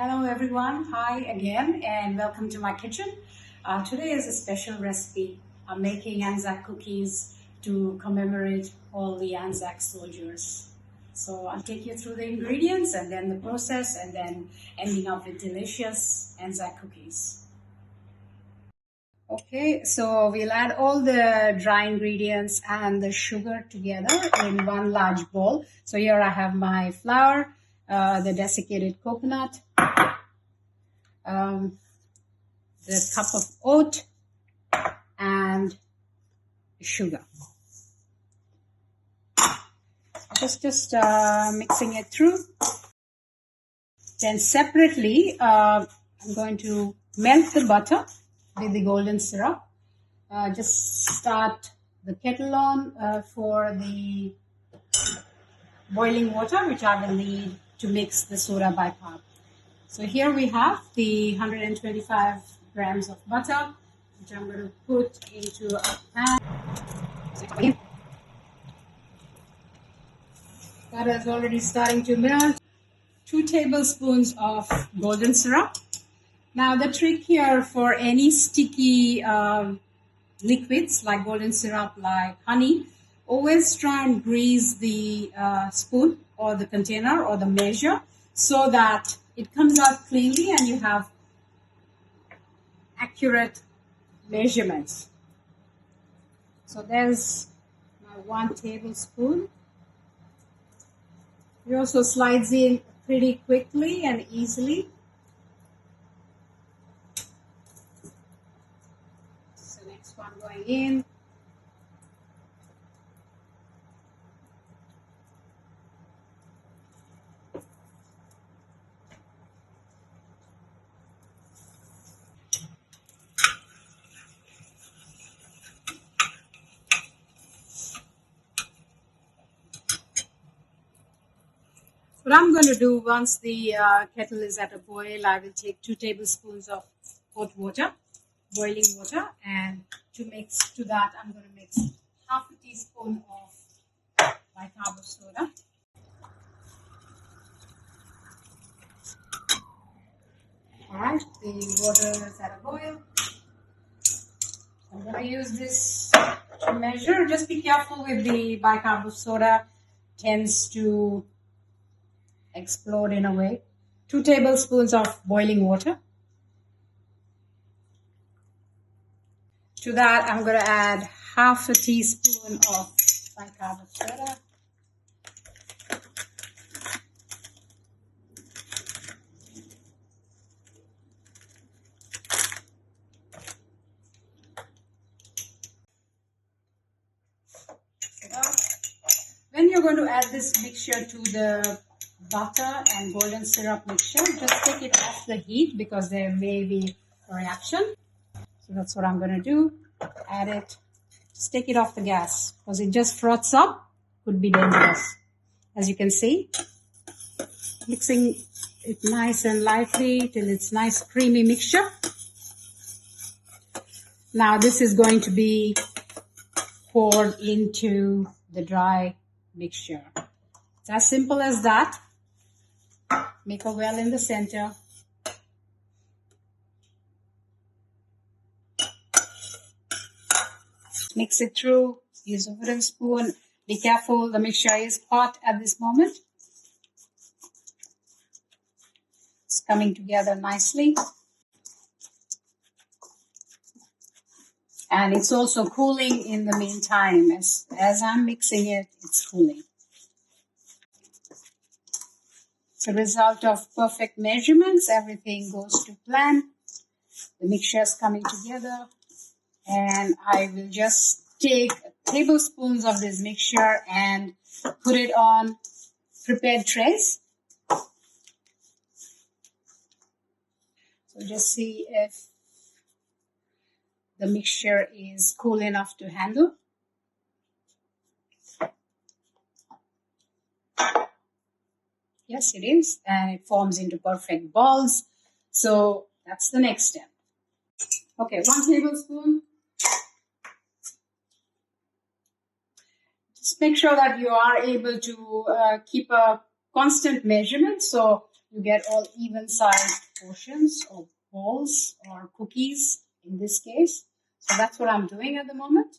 Hello everyone, hi again and welcome to my kitchen. Today is a special recipe. I'm making Anzac cookies to commemorate all the Anzac soldiers. So I'll take you through the ingredients and then the process and then ending up with delicious Anzac cookies. Okay, so we'll add all the dry ingredients and the sugar together in one large bowl. So here I have my flour, the desiccated coconut, the cup of oat and sugar. Just mixing it through. Then separately, I'm going to melt the butter with the golden syrup. Just start the kettle on for the boiling water, which I will need to mix the soda bicarb. So here we have the 125 grams of butter, which I'm going to put into a pan. Butter is already starting to melt. 2 tablespoons of golden syrup. Now the trick here for any sticky liquids like golden syrup, like honey, always try and grease the spoon or the container or the measure so that it comes out cleanly and you have accurate measurements. So there's my 1 tablespoon. It also slides in pretty quickly and easily. So next one going in. What I'm going to do once the kettle is at a boil, I will take 2 tablespoons of hot water, boiling water, and to mix to that, I'm going to mix half a teaspoon of bicarbonate soda. All right, the water is at a boil. I'm going to use this to measure. Just be careful with the bicarbonate soda; tends to explode in a way. 2 tablespoons of boiling water. To that, I'm going to add half a teaspoon of bicarbonate soda. When you're going to add this mixture to the butter and golden syrup mixture, just take it off the heat because there may be a reaction. So that's what I'm going to do. Add it. Just take it off the gas because it just froths up. Could be dangerous. As you can see, mixing it nice and lightly till it's nice creamy mixture. Now this is going to be poured into the dry mixture. It's as simple as that. Make a well in the center. Mix it through. Use a wooden spoon. Be careful, the mixture is hot at this moment. It's coming together nicely. And it's also cooling in the meantime. As I'm mixing it, it's cooling. It's a result of perfect measurements. Everything goes to plan. The mixture is coming together. And I will just take tablespoons of this mixture and put it on prepared trays. So just see if the mixture is cool enough to handle. Yes, it is. And it forms into perfect balls. So that's the next step. Okay, 1 tablespoon. Just make sure that you are able to keep a constant measurement. So you get all even-sized portions or balls or cookies in this case. So that's what I'm doing at the moment.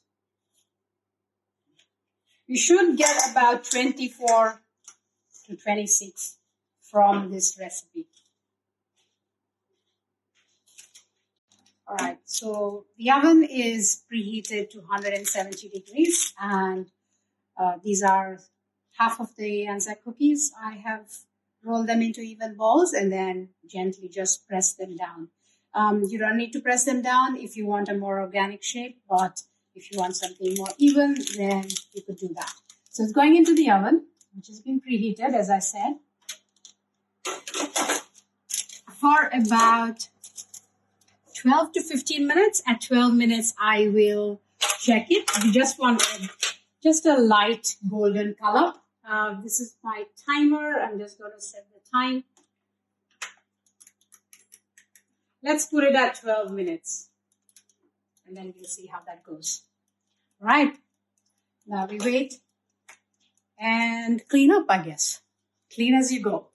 You should get about 24 to 26 from this recipe. All right, so the oven is preheated to 170 degrees, and these are half of the Anzac cookies. I have rolled them into even balls and then gently just press them down. You don't need to press them down if you want a more organic shape, but if you want something more even, then you could do that. So it's going into the oven, which has been preheated, as I said, for about 12 to 15 minutes. At 12 minutes, I will check it. You just want just a light golden color. This is my timer. I'm just going to set the time. Let's put it at 12 minutes. And then we'll see how that goes. All right. Now we wait and clean up, I guess. Clean as you go.